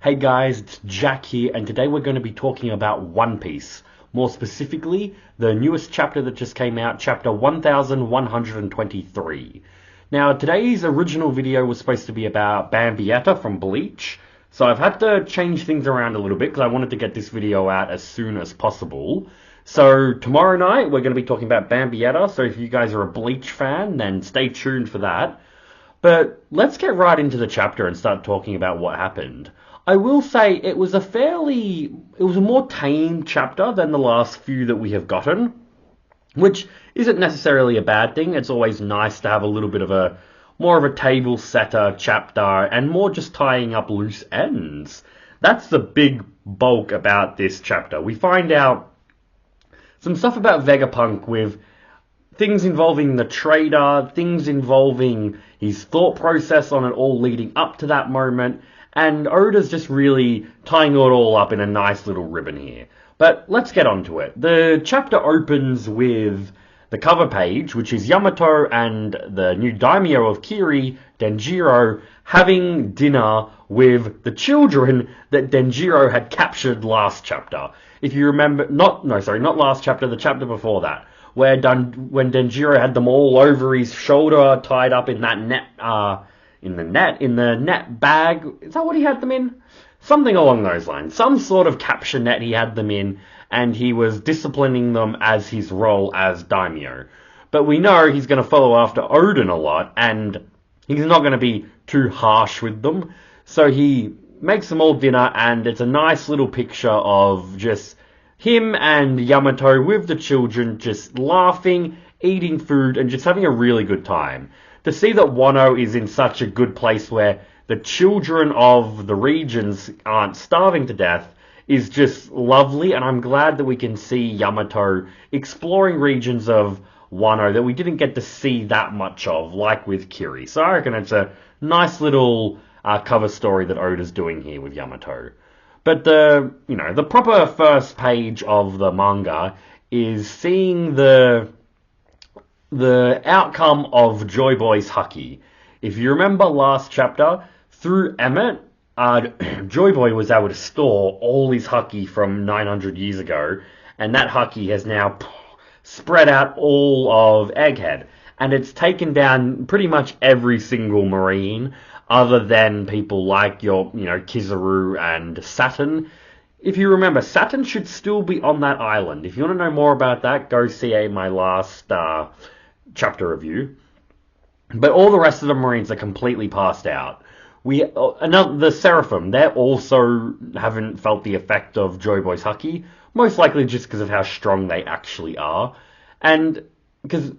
Hey guys, it's Jack here, and today we're going to be talking about One Piece. More specifically, the newest chapter that just came out, chapter 1123. Now, today's original video was supposed to be about Bambietta from Bleach, so I've had to change things around a little bit because I wanted to get this video out as soon as possible. So, tomorrow night we're going to be talking about Bambietta, so if you guys are a Bleach fan, then stay tuned for that. But let's get right into the chapter and start talking about what happened. I will say it was a more tame chapter than the last few that we have gotten, which isn't necessarily a bad thing. It's always nice to have a little bit of more of a table setter chapter and more just tying up loose ends. That's the big bulk about this chapter. We find out some stuff about Vegapunk with things involving the trader, things involving his thought process on it all leading up to that moment, and Oda's just really tying it all up in a nice little ribbon here. But let's get on to it. The chapter opens with the cover page, which is Yamato and the new daimyo of Kiri, Denjiro, having dinner with the children that Denjiro had captured last chapter. If you remember, not last chapter, the chapter before that, when Denjiro had them all over his shoulder, tied up in that net, in the net bag. Is that what he had them in? Something along those lines. Some sort of capture net he had them in, and he was disciplining them as his role as daimyo. But we know he's going to follow after Odin a lot, and he's not going to be too harsh with them. So he makes them all dinner, and it's a nice little picture of just him and Yamato with the children just laughing, eating food, and just having a really good time. To see that Wano is in such a good place where the children of the regions aren't starving to death is just lovely, and I'm glad that we can see Yamato exploring regions of Wano that we didn't get to see that much of, like with Kiri. So I reckon it's a nice little cover story that Oda's doing here with Yamato. But the proper first page of the manga is seeing the outcome of Joy Boy's haki. If you remember last chapter, through Emmett, Joy Boy was able to store all his haki from 900 years ago, and that haki has now spread out all of Egghead, and it's taken down pretty much every single marine, other than people like Kizaru and Saturn. If you remember, Saturn should still be on that island. If you want to know more about that, go see my last chapter review. But all the rest of the Marines are completely passed out. The Seraphim, they also haven't felt the effect of Joy Boy's haki, most likely just because of how strong they actually are. And because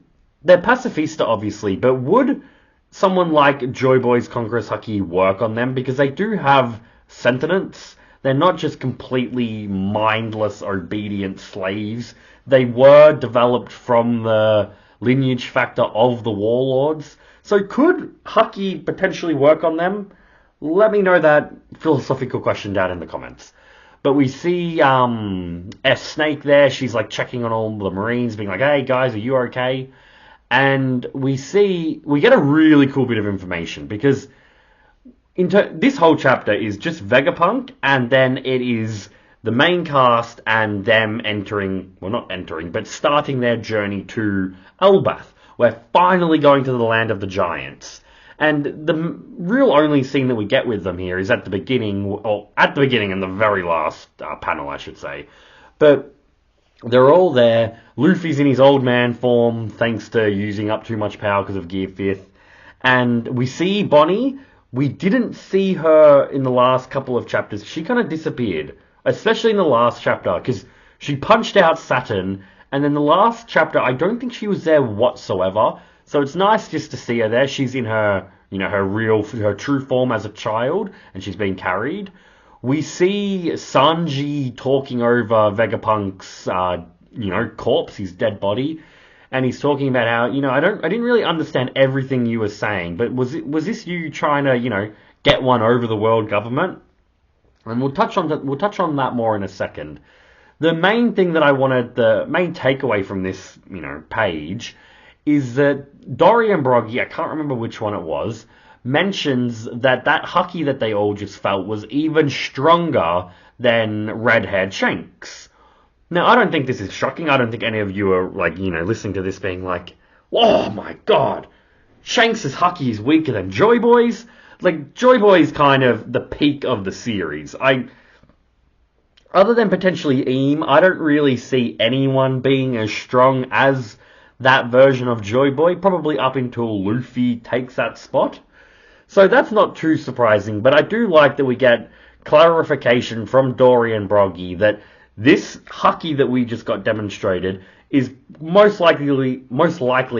they're pacifista, obviously, but would someone like Joy Boy's Conqueror's haki work on them? Because they do have sentience. They're not just completely mindless, obedient slaves. They were developed from the lineage factor of the warlords. So could haki potentially work on them? Let me know that philosophical question down in the comments. But we see S Snake there. She's like checking on all the Marines, being like, "Hey guys, are you okay?" And we get a really cool bit of information because this whole chapter is just Vegapunk, and then it is the main cast and them starting their journey to Elbaf. We're finally going to the land of the giants. And the real only scene that we get with them here is at the beginning in the very last panel, I should say. But they're all there. Luffy's in his old man form, thanks to using up too much power because of Gear 5th. And we see Bonnie. We didn't see her in the last couple of chapters. She kind of disappeared, especially in the last chapter, because she punched out Saturn. And then the last chapter, I don't think she was there whatsoever. So it's nice just to see her there. She's in her true form as a child, and she's being carried. We see Sanji talking over Vegapunk's, corpse, his dead body, and he's talking about how, I didn't really understand everything you were saying, but was this you trying to, get one over the world government? And we'll touch on that more in a second. The main thing that the main takeaway from this, page, is that Dory and Broggy, I can't remember which one it was, mentions that that Haki that they all just felt was even stronger than Redhead Shanks. Now, I don't think this is shocking. I don't think any of you are, like, listening to this being like, oh my god, Shanks' Haki is weaker than Joy Boy's? Like, Joy Boy's kind of the peak of the series. Other than potentially Eam, I don't really see anyone being as strong as that version of Joy Boy, probably up until Luffy takes that spot. So that's not too surprising, but I do like that we get clarification from Dory and Broggy that this Haki that we just got demonstrated is most likely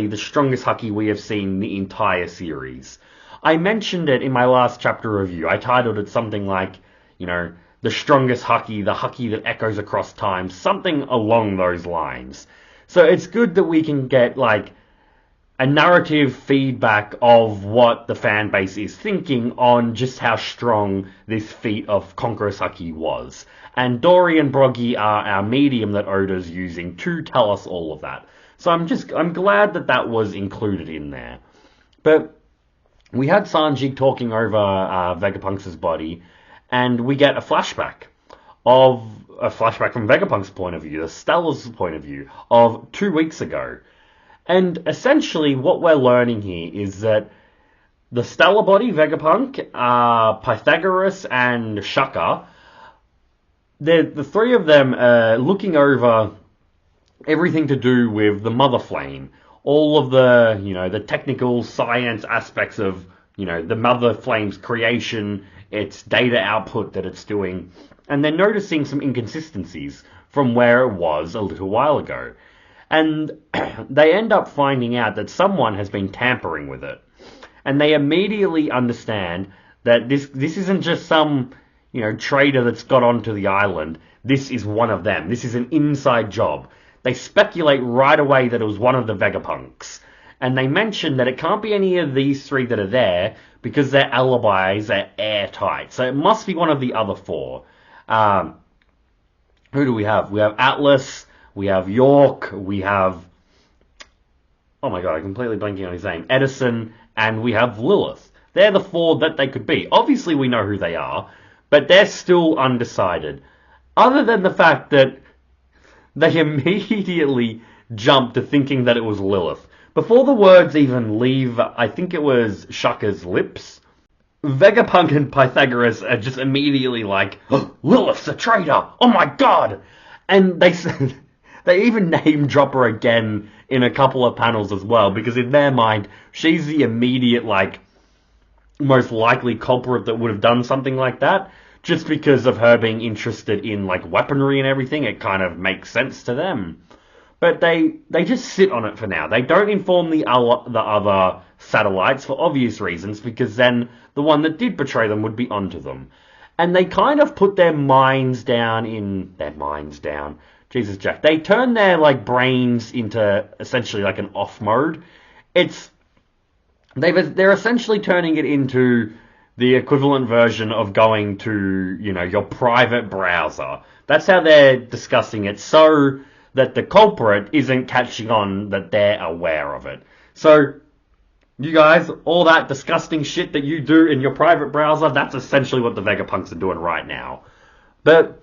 the strongest Haki we have seen the entire series. I mentioned it in my last chapter review. I titled it something like, the strongest Haki, the Haki that echoes across time, something along those lines. So it's good that we can get, like, a narrative feedback of what the fan base is thinking on just how strong this feat of Conqueror's Haki was. And Dory and Broggy are our medium that Oda's using to tell us all of that. So I'm glad that that was included in there. But we had Sanji talking over Vegapunk's body, and we get a flashback from Vegapunk's point of view, the Stella's point of view, of 2 weeks ago. And essentially what we're learning here is that the Stella body, Vegapunk, Pythagoras, and Shaka, the three of them are looking over everything to do with the Mother Flame. All of the, the technical science aspects of, the Mother Flame's creation, its data output that it's doing. And they're noticing some inconsistencies from where it was a little while ago. And they end up finding out that someone has been tampering with it. And they immediately understand that this isn't just some, trader that's got onto the island. This is one of them. This is an inside job. They speculate right away that it was one of the Vegapunks. And they mention that it can't be any of these three that are there because their alibis are airtight. So it must be one of the other four. Who do we have? We have Atlas, we have York, we have... Oh my god, I'm completely blanking on his name. Edison, and we have Lilith. They're the four that they could be. Obviously we know who they are, but they're still undecided. Other than the fact that they immediately jump to thinking that it was Lilith. Before the words even leave, I think it was Shaka's lips, Vegapunk and Pythagoras are just immediately like, oh, Lilith's a traitor! Oh my god! And they even name drop her again in a couple of panels as well, because in their mind, she's the immediate, like, most likely culprit that would have done something like that. Just because of her being interested in, like, weaponry and everything, it kind of makes sense to them. But they just sit on it for now. They don't inform the other satellites for obvious reasons, because then the one that did betray them would be onto them. And they kind of put their minds down. Jesus, Jack. They turn their, like, brains into essentially like an off mode. They're essentially turning it into the equivalent version of going to, your private browser. That's how they're discussing it, so that the culprit isn't catching on that they're aware of it. So, you guys, all that disgusting shit that you do in your private browser, that's essentially what the Vegapunks are doing right now. But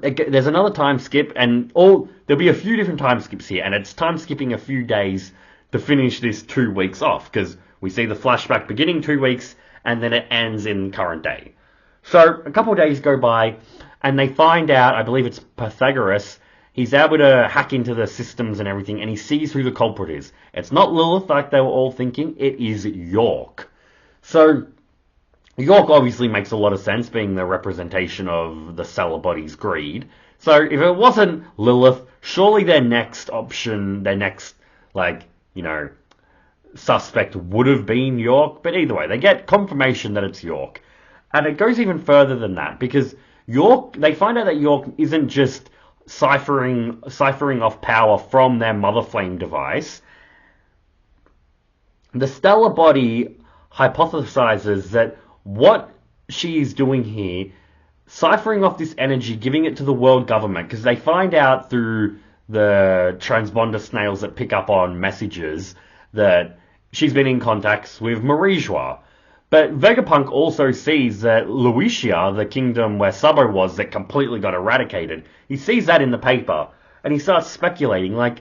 there's another time skip, and there'll be a few different time skips here, and it's time skipping a few days to finish this 2 weeks off, because we see the flashback beginning 2 weeks, and then it ends in current day. So, a couple of days go by, and they find out, I believe it's Pythagoras, he's able to hack into the systems and everything, and he sees who the culprit is. It's not Lilith like they were all thinking, it is York. So, York obviously makes a lot of sense, being the representation of the Stellar Body's greed. So, if it wasn't Lilith, surely their next option, suspect would have been York. But either way, they get confirmation that it's York. And it goes even further than that, because they find out that York isn't just ciphering off power from their Mother Flame device. The Stellar Body hypothesizes that what she's doing here, ciphering off this energy, giving it to the world government, because they find out through the transponder snails that pick up on messages that she's been in contact with Marijua. But Vegapunk also sees that Luitia, the kingdom where Sabo was that completely got eradicated, he sees that in the paper, and he starts speculating, like,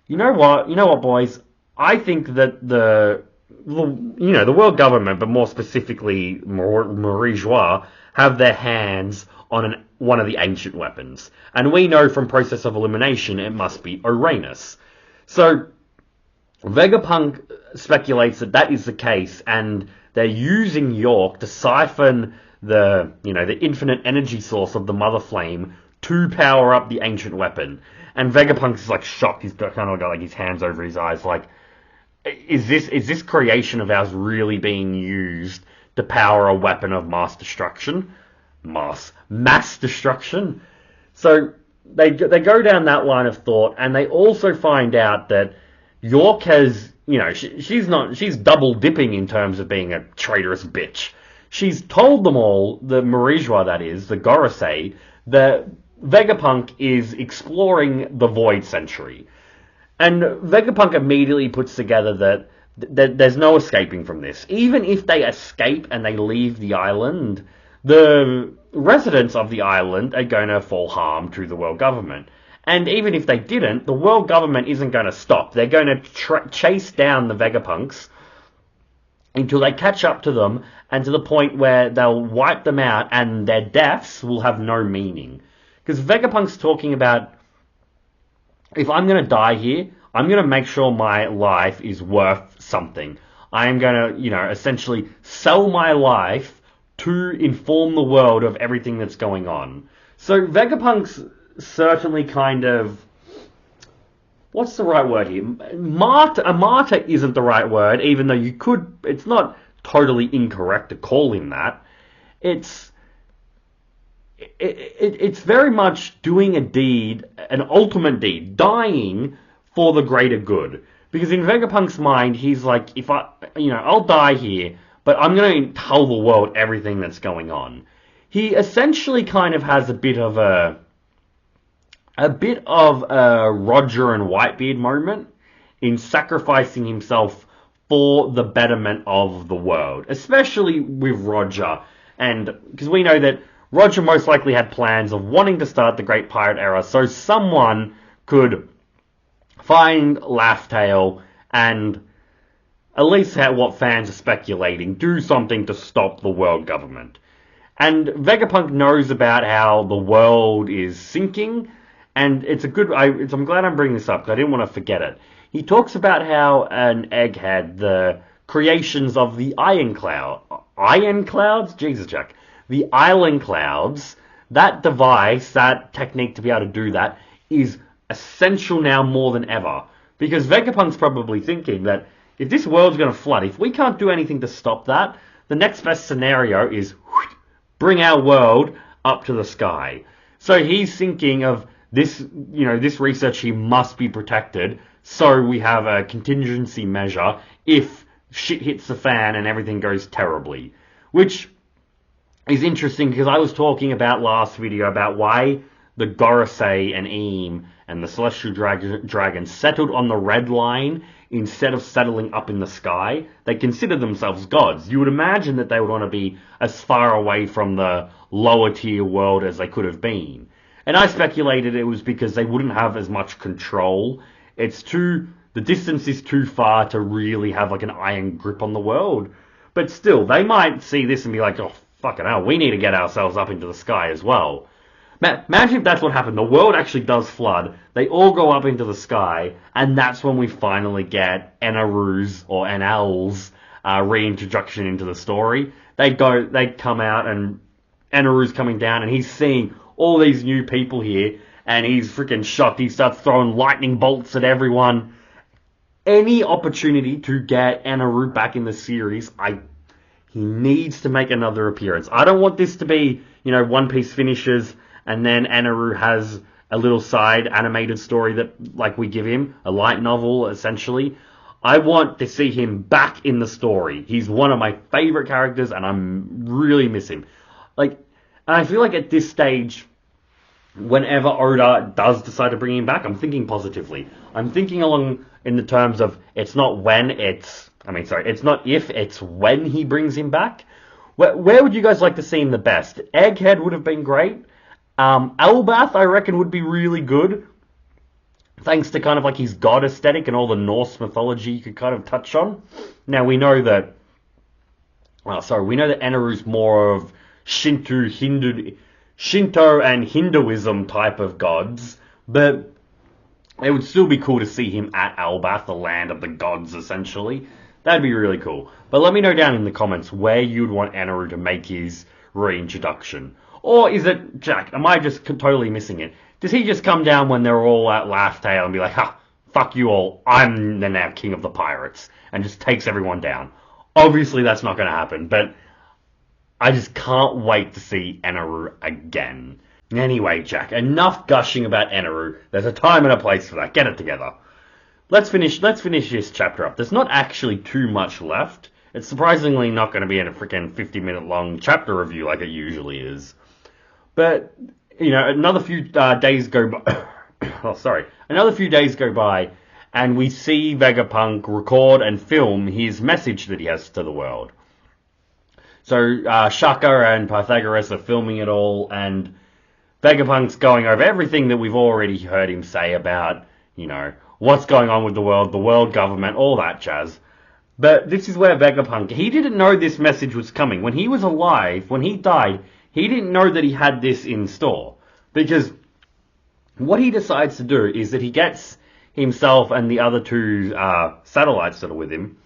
you know what, boys? I think that the world government, but more specifically Marie-Joie, have their hands on one of the ancient weapons. And we know from process of elimination it must be Uranus. So Vegapunk speculates that that is the case, and they're using York to siphon the infinite energy source of the Mother Flame to power up the ancient weapon. And Vegapunk's like shocked. He's kind of got like his hands over his eyes, like, is this creation of ours really being used to power a weapon of mass destruction? Mass destruction. So they go down that line of thought, and they also find out that York has, she's double dipping in terms of being a traitorous bitch. She's told them all, the Marijua that is, the Gorosei, that Vegapunk is exploring the Void Century. And Vegapunk immediately puts together that there's no escaping from this. Even if they escape and they leave the island, the residents of the island are going to fall harm to the world government. And even if they didn't, the world government isn't going to stop. They're going to chase down the Vegapunks until they catch up to them, and to the point where they'll wipe them out and their deaths will have no meaning. Because Vegapunk's talking about, if I'm going to die here, I'm going to make sure my life is worth something. I'm going to, essentially sell my life to inform the world of everything that's going on. So Vegapunk's certainly kind of, what's the right word here? A martyr isn't the right word, even though it's not totally incorrect to call him that. It's very much doing a deed, an ultimate deed, dying for the greater good. Because in Vegapunk's mind, he's like, if I'll die here, but I'm going to tell the world everything that's going on. He essentially kind of has a bit of a Roger and Whitebeard moment in sacrificing himself for the betterment of the world, especially with Roger. And because we know that Roger most likely had plans of wanting to start the Great Pirate Era so someone could find Laugh-Tale and, at least what fans are speculating, do something to stop the world government. And Vegapunk knows about how the world is sinking, and I'm glad I'm bringing this up because I didn't want to forget it. He talks about how an Egghead, the creations of the Iron Clouds? Jesus, Jack. The Island Clouds, that device, that technique to be able to do that, is essential now more than ever. Because Vegapunk's probably thinking that if this world's going to flood, if we can't do anything to stop that, the next best scenario is bring our world up to the sky. So he's thinking of this, this research here must be protected, so we have a contingency measure if shit hits the fan and everything goes terribly. Which is interesting, because I was talking about last video about why the Gorosei and Eam and the Celestial Dragon settled on the red line instead of settling up in the sky. They consider themselves gods. You would imagine that they would want to be as far away from the lower tier world as they could have been. And I speculated it was because they wouldn't have as much control. The distance is too far to really have like an iron grip on the world. But still, they might see this and be like, oh, fucking hell, we need to get ourselves up into the sky as well. Imagine if that's what happened. The world actually does flood. They all go up into the sky, and that's when we finally get Enaru's or Enel's reintroduction into the story. They come out, and Enaru's coming down, and he's seeing all these new people here, and he's freaking shocked. He starts throwing lightning bolts at everyone. Any opportunity to get Enaru back in the series, he needs to make another appearance. I don't want this to be, One Piece finishes and then Enaru has a little side animated story that, like, we give him, a light novel, essentially. I want to see him back in the story. He's one of my favorite characters, and I really miss him. And I feel like at this stage, whenever Oda does decide to bring him back, I'm thinking positively. I'm thinking along in the terms of it's not when, it's not if, it's when he brings him back. Where would you guys like to see him the best? Egghead would have been great. Elbaf, I reckon, would be really good, thanks to kind of like his god aesthetic and all the Norse mythology you could kind of touch on. Now we know that, we know that Eneru's more of Shinto and Hinduism type of gods, but it would still be cool to see him at Elbaf, the land of the gods, essentially. That'd be really cool. But let me know down in the comments where you'd want Eneru to make his reintroduction. Or is it, Jack, am I just totally missing it? Does he just come down when they're all at Laugh Tale and be like, ha, fuck you all, I'm the now king of the pirates, and just takes everyone down? Obviously that's not going to happen, but I just can't wait to see Eneru again. Anyway, Jack, enough gushing about Eneru. There's a time and a place for that. Get it together. Let's finish this chapter up. There's not actually too much left. It's surprisingly not going to be in a freaking 50-minute long chapter review like it usually is. But, another few days go by. Another few days go by, and we see Vegapunk record and film his message that he has to the world. So Shaka and Pythagoras are filming it all, and Vegapunk's going over everything that we've already heard him say about, what's going on with the world government, all that jazz. But this is where Vegapunk, he didn't know this message was coming. When he was alive, when he died, he didn't know that he had this in store. Because what he decides to do is that he gets himself and the other two satellites that are with him,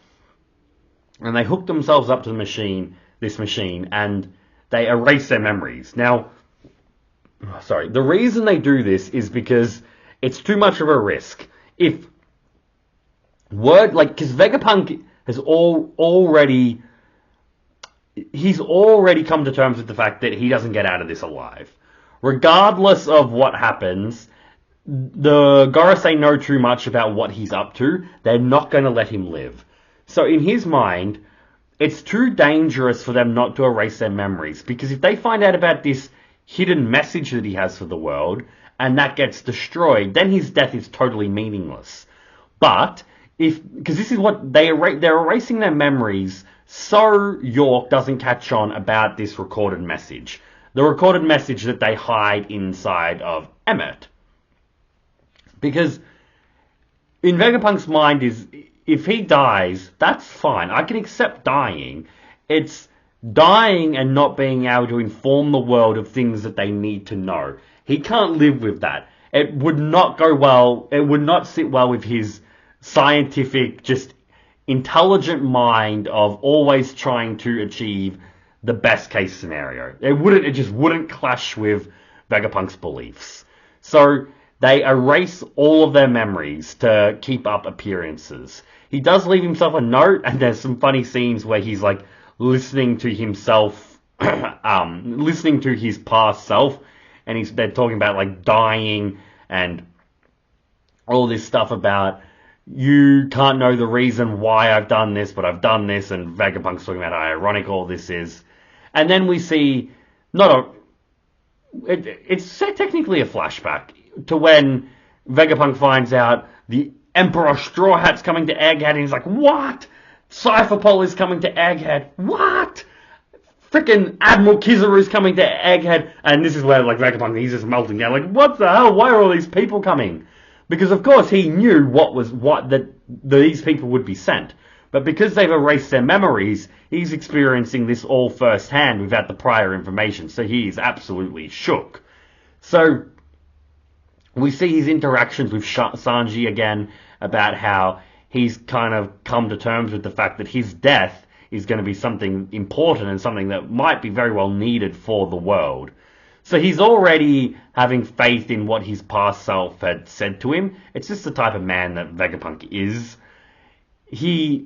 and they hook themselves up to this machine, and they erase their memories. Now, the reason they do this is because it's too much of a risk. Because Vegapunk has already come to terms with the fact that he doesn't get out of this alive. Regardless of what happens, the Gorosei know too much about what he's up to. They're not going to let him live. So in his mind, it's too dangerous for them not to erase their memories, because if they find out about this hidden message that he has for the world, and that gets destroyed, then his death is totally meaningless. But because this is what they're erasing their memories, so York doesn't catch on about this recorded message, the recorded message that they hide inside of Emmet. Because in Vegapunk's mind is, if he dies, that's fine. I can accept dying. It's dying and not being able to inform the world of things that they need to know. He can't live with that. It would not go well. It would not sit well with his scientific, just intelligent mind of always trying to achieve the best case scenario. It just wouldn't clash with Vegapunk's beliefs. So they erase all of their memories to keep up appearances. He does leave himself a note, and there's some funny scenes where he's like listening to himself, listening to his past self, and they're talking about like dying and all this stuff about, you can't know the reason why I've done this, but I've done this, and Vegapunk's talking about how ironic all this is. And then we see, it's technically a flashback to when Vegapunk finds out the Emperor Straw Hat's coming to Egghead, and he's like, what? Cypherpol is coming to Egghead. What? Freaking Admiral Kizaru's coming to Egghead. And this is where, like, Vegapunk, he's just melting down. Like, what the hell? Why are all these people coming? Because, of course, he knew that these people would be sent. But because they've erased their memories, he's experiencing this all firsthand without the prior information. So he's absolutely shook. So we see his interactions with Sanji again, about how he's kind of come to terms with the fact that his death is going to be something important and something that might be very well needed for the world. So he's already having faith in what his past self had said to him. It's just the type of man that Vegapunk is. I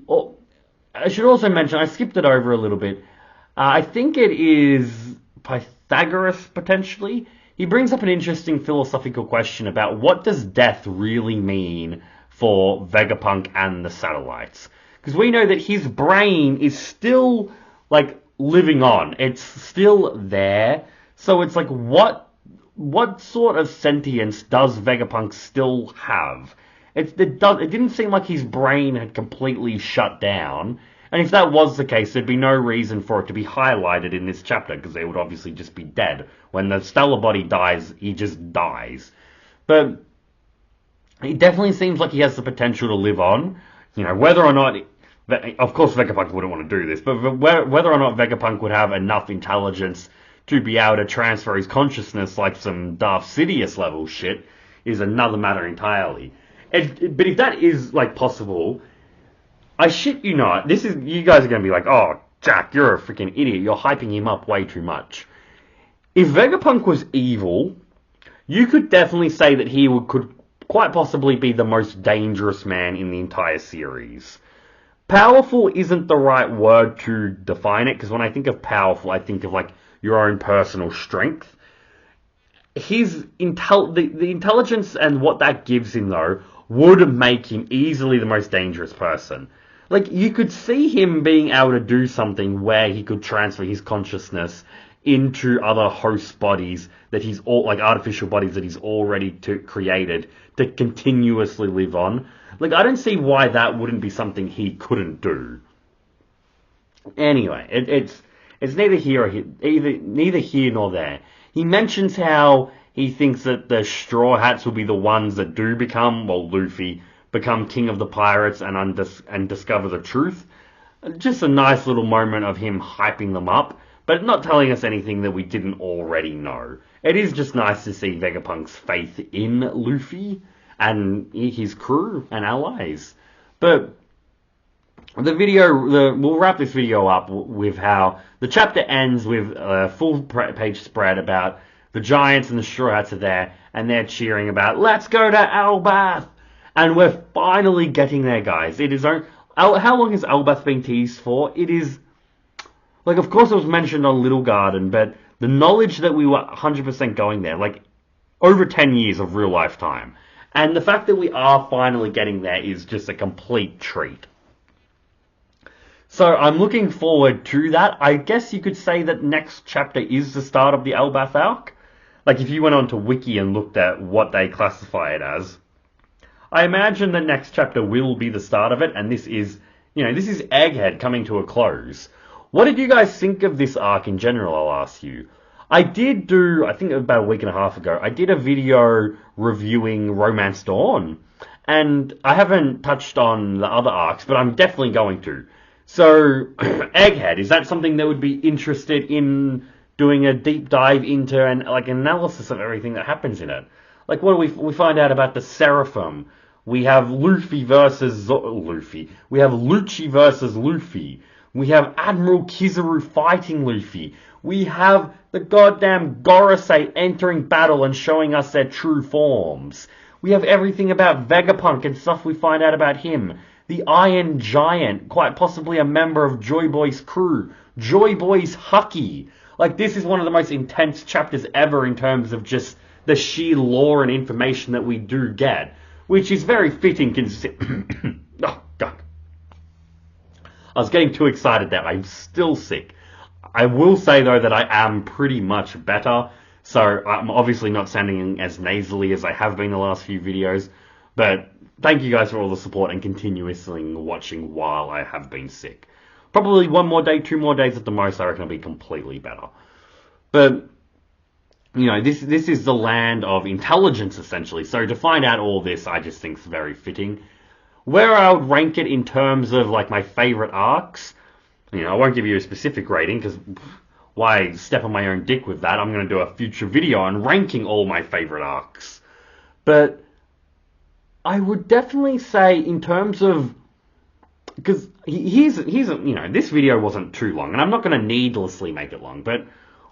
should also mention, I skipped it over a little bit. I think it is Pythagoras, potentially. He brings up an interesting philosophical question about what does death really mean for Vegapunk and the satellites. Because we know that his brain is still, like, living on. It's still there. So it's like, what what sort of sentience does Vegapunk still have? It didn't seem like his brain had completely shut down. And if that was the case, there'd be no reason for it to be highlighted in this chapter, because they would obviously just be dead. When the stellar body dies, he just dies. But it definitely seems like he has the potential to live on. You know, whether or not, of course Vegapunk wouldn't want to do this, but whether or not Vegapunk would have enough intelligence to be able to transfer his consciousnness like some Darth Sidious level shit is another matter entirely. But if that is, like, possible, I shit you not, you guys are going to be like, oh, Jack, you're a freaking idiot, you're hyping him up way too much. If Vegapunk was evil, you could definitely say that could quite possibly be the most dangerous man in the entire series. Powerful isn't the right word to define it, because when I think of powerful, I think of, like, your own personal strength. The intelligence and what that gives him, though, would make him easily the most dangerous person. Like, you could see him being able to do something where he could transfer his consciousness into other host bodies that like artificial bodies that he's already created to continuously live on. Like, I don't see why that wouldn't be something he couldn't do. Anyway, it's neither here nor there. He mentions how he thinks that the Straw Hats will be the ones that do Luffy become king of the pirates and discover the truth. Just a nice little moment of him hyping them up, but not telling us anything that we didn't already know. It is just nice to see Vegapunk's faith in Luffy and his crew and allies. But we'll wrap this video up with how the chapter ends with a full page spread about the Giants and the Straw Hats are there, and they're cheering about, let's go to Elbaf! And we're finally getting there, guys. How long has Elbaf been teased for? It is, like, of course it was mentioned on Little Garden, but the knowledge that we were 100% going there, like, over 10 years of real life time. And the fact that we are finally getting there is just a complete treat. So I'm looking forward to that. I guess you could say that next chapter is the start of the Elbaf arc. Like, if you went onto Wiki and looked at what they classify it as, I imagine the next chapter will be the start of it, and this is Egghead coming to a close. What did you guys think of this arc in general, I'll ask you? I think about a week and a half ago, I did a video reviewing Romance Dawn, and I haven't touched on the other arcs, but I'm definitely going to. So, Egghead, is that something that would be interested in doing a deep dive into an analysis of everything that happens in it? Like, what do we find out about the Seraphim? We have Luffy versus Luffy. We have Lucci versus Luffy. We have Admiral Kizaru fighting Luffy. We have the goddamn Gorosei entering battle and showing us their true forms. We have everything about Vegapunk and stuff we find out about him. The Iron Giant, quite possibly a member of Joy Boy's crew. Joy Boy's Hucky. Like, this is one of the most intense chapters ever in terms of just the sheer lore and information that we do get, which is very fitting oh, God. I was getting too excited there. I'm still sick. I will say, though, that I am pretty much better, so I'm obviously not sounding as nasally as I have been the last few videos, but thank you guys for all the support and continuously watching while I have been sick. Probably one more day, 2 more days at the most, I reckon I'll be completely better. But, you know, this is the land of intelligence, essentially. So to find out all this, I just think is very fitting. Where I would rank it in terms of, like, my favourite arcs, you know, I won't give you a specific rating, because why step on my own dick with that? I'm going to do a future video on ranking all my favourite arcs. But I would definitely say in terms of, because here's you know, this video wasn't too long, and I'm not going to needlessly make it long, but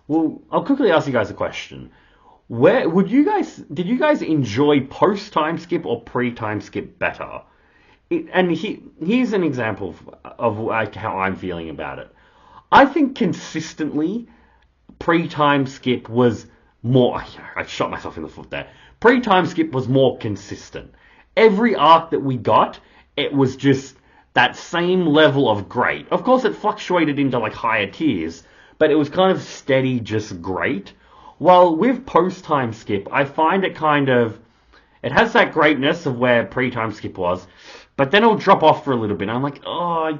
well, I'll quickly ask you guys a question. Did you guys enjoy post time skip or pre time skip better? Here's an example of like how I'm feeling about it. I think consistently, pre time skip was more. I shot myself in the foot there. Pre time skip was more consistent. Every arc that we got, it was just that same level of great. Of course, it fluctuated into like higher tiers, but it was kind of steady, just great. Well, with post-time skip, I find it kind of... It has that greatness of where pre-time skip was, but then it'll drop off for a little bit. I'm like, oh,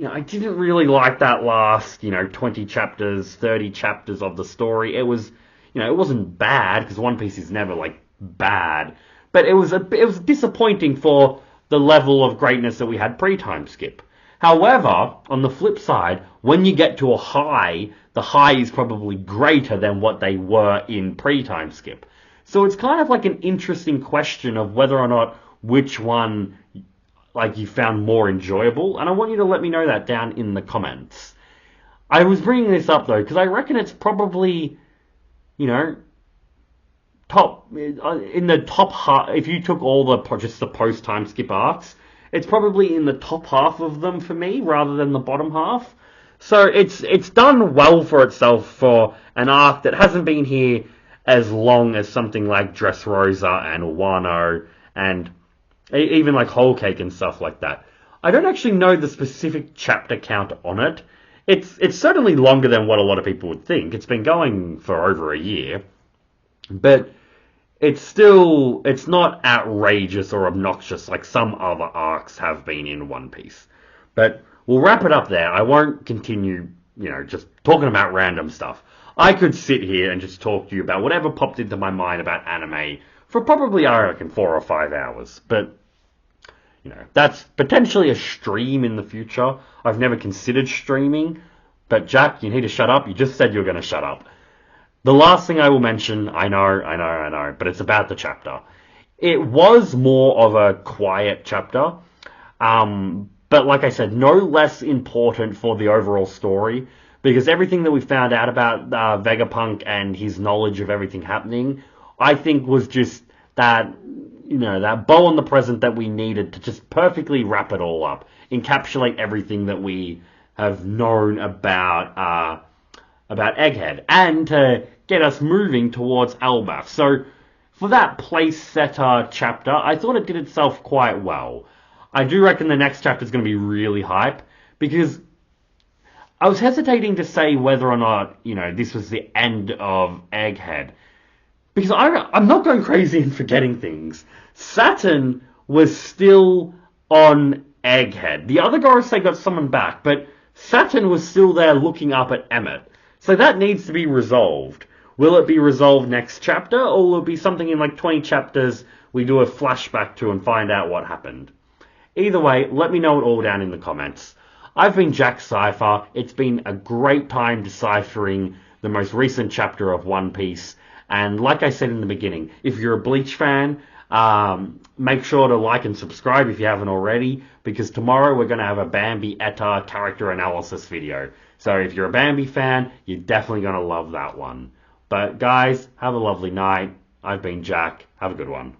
I didn't really like that last, 20 chapters, 30 chapters of the story. It was, it wasn't bad, because One Piece is never, like, bad, but it was disappointing for the level of greatness that we had pre-time skip. However, on the flip side, when you get to a high, the high is probably greater than what they were in pre-time skip. So it's kind of like an interesting question of whether or not which one like you found more enjoyable, and I want you to let me know that down in the comments. I was bringing this up though because I reckon it's probably, you know, top in the top half. If you took all the just the post time skip arcs, it's probably in the top half of them for me rather than the bottom half. So it's done well for itself for an arc that hasn't been here as long as something like Dressrosa and Wano and even like Whole Cake and stuff like that. I don't actually know the specific chapter count on it. It's certainly longer than what a lot of people would think. It's been going for over a year, but it's not outrageous or obnoxious like some other arcs have been in One Piece. But we'll wrap it up there. I won't continue, just talking about random stuff. I could sit here and just talk to you about whatever popped into my mind about anime for probably, I reckon, 4 or 5 hours. But, that's potentially a stream in the future. I've never considered streaming. But, Jack, you need to shut up. You just said you're going to shut up. The last thing I will mention, I know, but it's about the chapter. It was more of a quiet chapter. But like I said, no less important for the overall story, because everything that we found out about Vegapunk and his knowledge of everything happening, I think was just that, that bow on the present that we needed to just perfectly wrap it all up, encapsulate everything that we have known about Egghead, and to get us moving towards Elbaf. So, for that place setter chapter, I thought it did itself quite well. I do reckon the next chapter is going to be really hype, because I was hesitating to say whether or not, this was the end of Egghead. Because I'm not going crazy and forgetting things. Saturn was still on Egghead. The other Gorosei got summoned back, but Saturn was still there looking up at Emmett. So that needs to be resolved. Will it be resolved next chapter, or will it be something in like 20 chapters we do a flashback to and find out what happened? Either way, let me know it all down in the comments. I've been Jack Cypher. It's been a great time deciphering the most recent chapter of One Piece. And like I said in the beginning, if you're a Bleach fan, make sure to like and subscribe if you haven't already, because tomorrow we're going to have a Bambi Etta character analysis video. So if you're a Bambi fan, you're definitely going to love that one. But guys, have a lovely night. I've been Jack. Have a good one.